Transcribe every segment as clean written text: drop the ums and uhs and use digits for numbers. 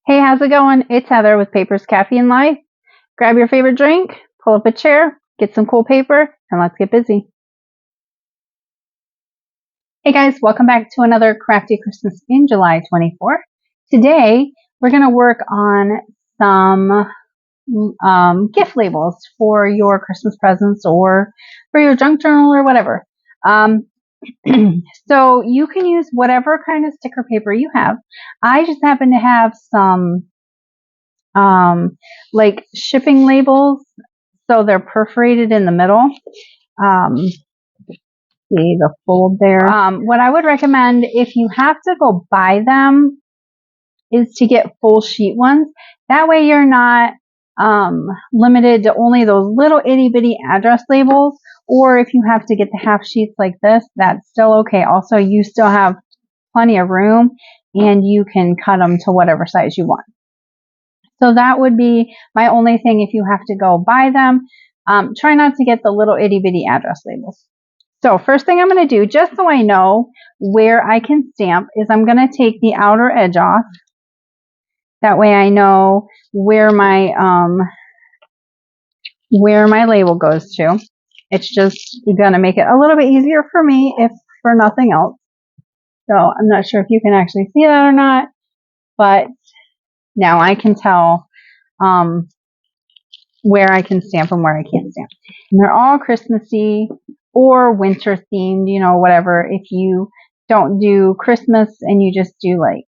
Hey, how's it going? It's Heather with Papers, Caffeine, and Life. Grab your favorite drink, pull up a chair, get some cool paper, and let's get busy. Hey guys, welcome back to another Crafty Christmas in July 24. Today, we're going to work on some gift labels for your Christmas presents or for your junk journal or whatever. So you can use whatever kind of sticker paper you have. I just happen to have some like shipping labels, so they're perforated in the middle. See the fold there. What I would recommend if you have to go buy them is to get full sheet ones. That way you're not limited to only those little itty bitty address labels, or if you have to get the half sheets like this, that's still okay. Also, you still have plenty of room and you can cut them to whatever size you want. So that would be my only thing if you have to go buy them. Try not to get the little itty bitty address labels. So first thing I'm going to do, just so I know where I can stamp, is I'm going to take the outer edge off. That way I know where my label goes to. It's just going to make it a little bit easier for me, if for nothing else. So I'm not sure if you can actually see that or not, but now I can tell where I can stamp and where I can't stamp. And they're all Christmassy or winter themed, you know, whatever. If you don't do Christmas and you just do like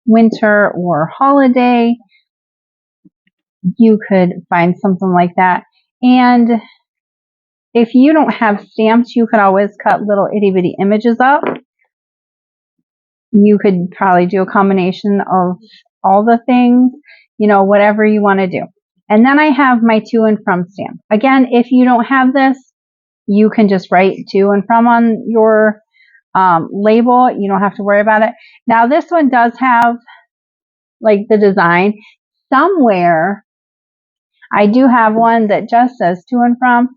winter or holiday, you could find something like that. And if you don't have stamps, you could always cut little itty bitty images up. You could probably do a combination of all the things, you know, whatever you want to do. And then I have my to and from stamp. Again, if you don't have this, you can just write to and from on your label. You don't have to worry about it. Now this one does have like the design. Somewhere I do have one that just says to and from.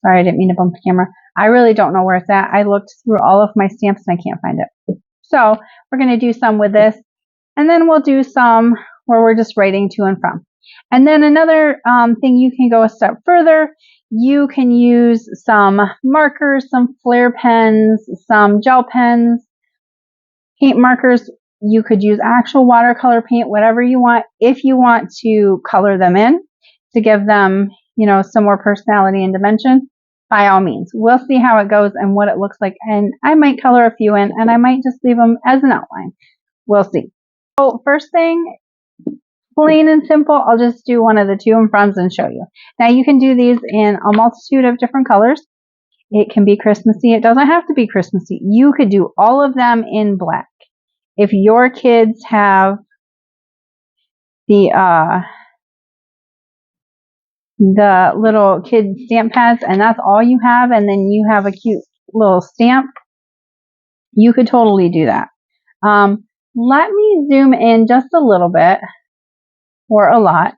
Sorry, I didn't mean to bump the camera. I really don't know where it's at. I looked through all of my stamps and I can't find it. So we're going to do some with this, and then we'll do some where we're just writing to and from. And then another thing, you can go a step further. You can use some markers, some Flair pens, some gel pens, paint markers. You could use actual watercolor paint, whatever you want. If you want to color them in to give them, you know, some more personality and dimension, by all means. We'll see how it goes and what it looks like. And I might color a few in, and I might just leave them as an outline. We'll see. So first thing, plain and simple, I'll just do one of the to and froms and show you. Now you can do these in a multitude of different colors. It can be Christmassy. It doesn't have to be Christmassy. You could do all of them in black. If your kids have the little kid stamp pads and that's all you have, and then you have a cute little stamp, you could totally do that. Let me zoom in just a little bit, or a lot.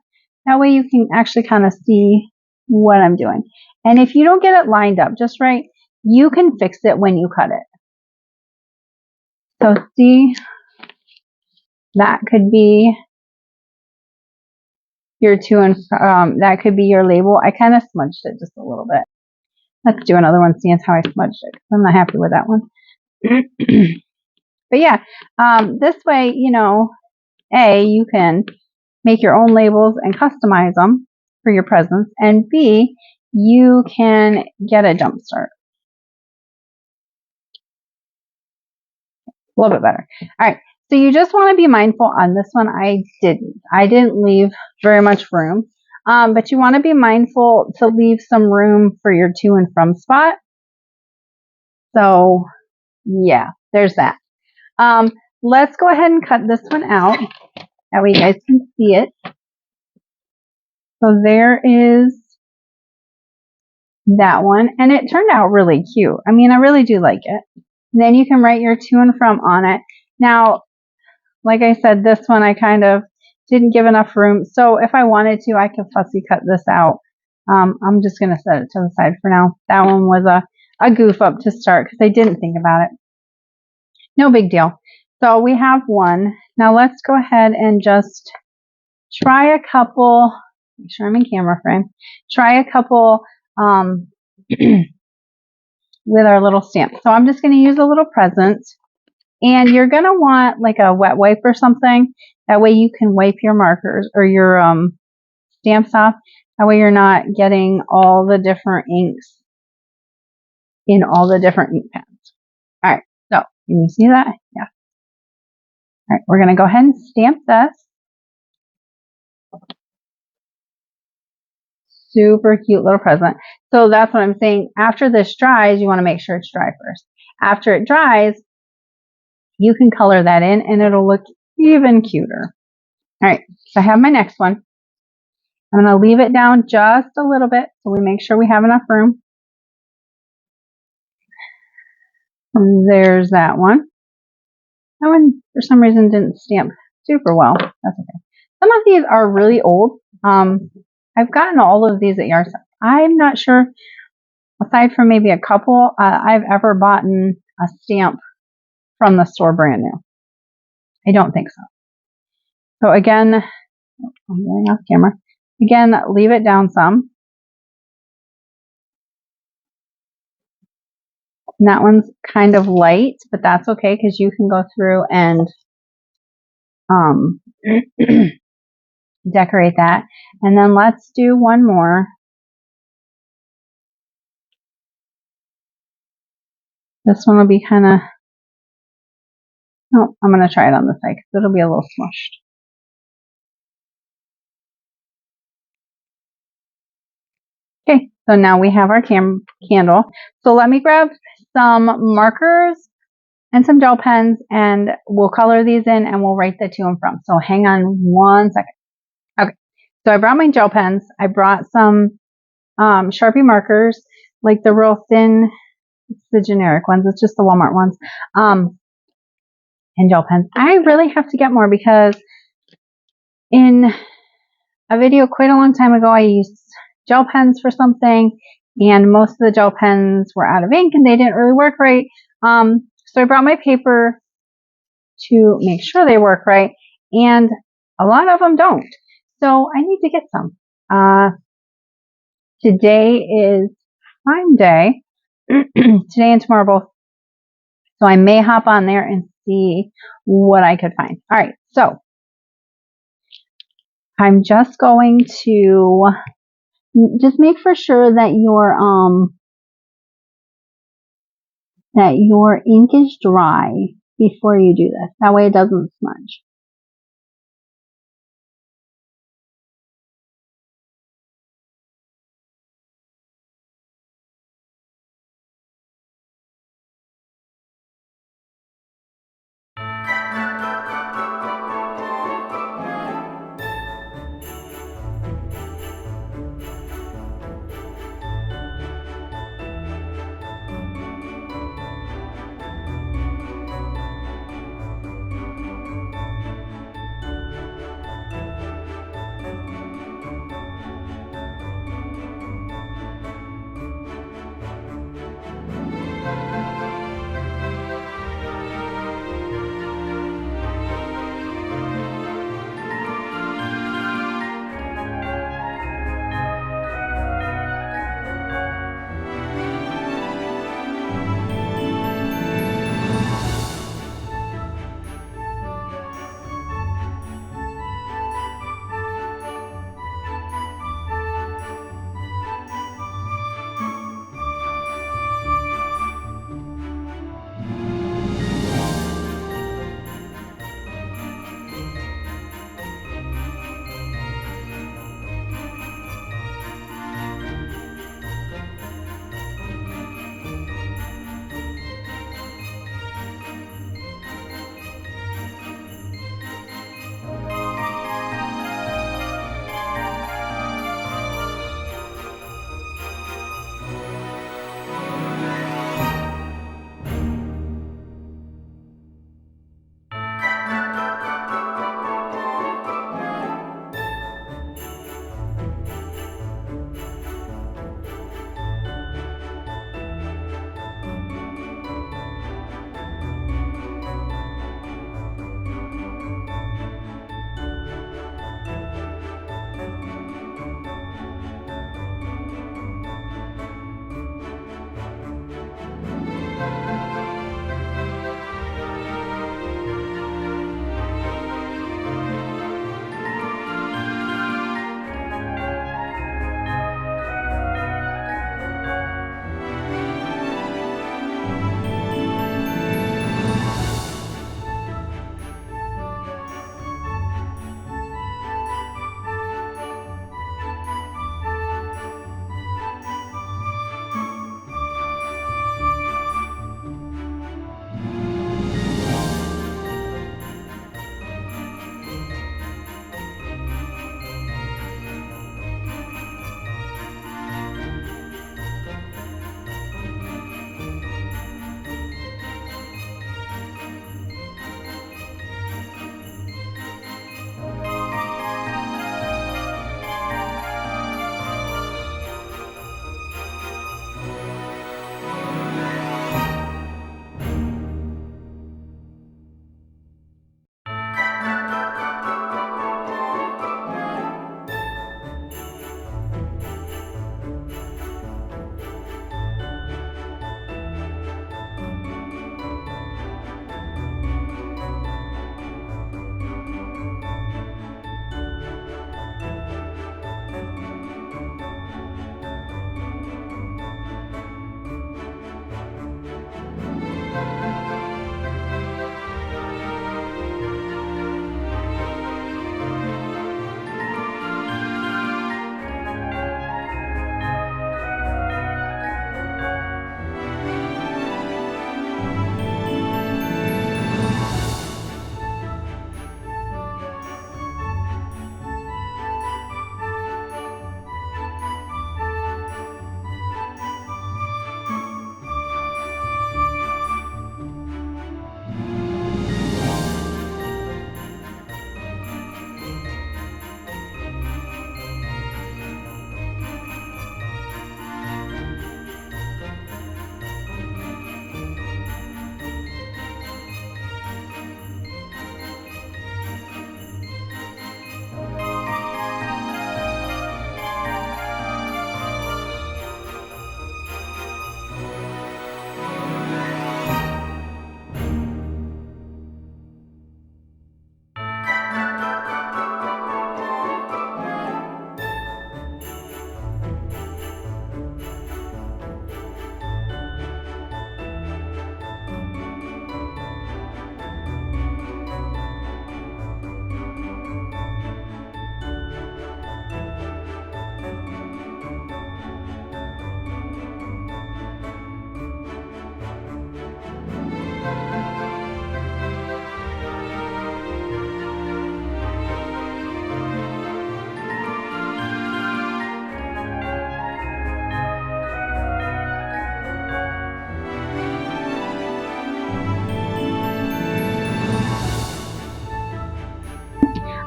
That way you can actually kind of see what I'm doing. And if you don't get it lined up just right, you can fix it when you cut it. So see, that could be your to and from, that could be your label. I kind of smudged it just a little bit. Let's do another one, seeing how I smudged it. I'm not happy with that one. But yeah, this way, you know, A, you can make your own labels and customize them for your presents, and B, you can get a jump start. A little bit better. All right, so you just want to be mindful on this one. I didn't leave very much room, but you want to be mindful to leave some room for your to and from spot. So yeah, there's that. Let's go ahead and cut this one out. That way you guys can see it. So there is that one, and it turned out really cute. I mean, I really do like it. And then you can write your to and from on it. Now, like I said, this one I kind of didn't give enough room. So if I wanted to, I could fussy cut this out. I'm just going to set it to the side for now. That one was a goof up to start because I didn't think about it. No big deal. So we have one. Now let's go ahead and just try a couple. Make sure I'm in camera frame. Try a couple with our little stamp. So I'm just going to use a little present. And you're going to want like a wet wipe or something. That way you can wipe your markers or your stamps off. That way you're not getting all the different inks in all the different ink pens. All right, so can you see that? Yeah. All right, we're going to go ahead and stamp this. Super cute little present. So that's what I'm saying. After this dries, you want to make sure it's dry first. After it dries, you can color that in and it'll look even cuter. All right, so I have my next one. I'm going to leave it down just a little bit so we make sure we have enough room. And there's that one. That one, for some reason, didn't stamp super well. That's okay. Some of these are really old. I've gotten all of these at yard sales. I'm not sure, aside from maybe a couple, I've ever bought a stamp from the store brand new. I don't think so. So again, I'm going off camera. Again, leave it down some. And that one's kind of light, but that's okay because you can go through and decorate that. And then let's do one more. This one will be kind of, oh, I'm going to try it on this side because it'll be a little smushed. Okay, so now we have our candle. So let me grab some markers and some gel pens and we'll color these in and we'll write the to and from. So hang on one second. Okay, so I brought my gel pens. I brought some Sharpie markers, like the real thin, it's the generic ones. It's just the Walmart ones. And gel pens. I really have to get more because in a video quite a long time ago, I used gel pens for something and most of the gel pens were out of ink and they didn't really work right. So I brought my paper to make sure they work right and a lot of them don't. So I need to get some. Today is Prime Day. Today and tomorrow both. So I may hop on there and see what I could find. All right, so I'm just going to just make for sure that your ink is dry before you do this. That way it doesn't smudge.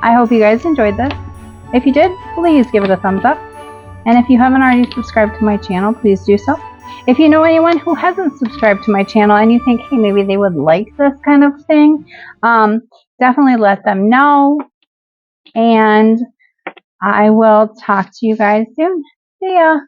I hope you guys enjoyed this. If you did, please give it a thumbs up. And if you haven't already subscribed to my channel, please do so. If you know anyone who hasn't subscribed to my channel and you think, hey, maybe they would like this kind of thing, definitely let them know. And I will talk to you guys soon. See ya.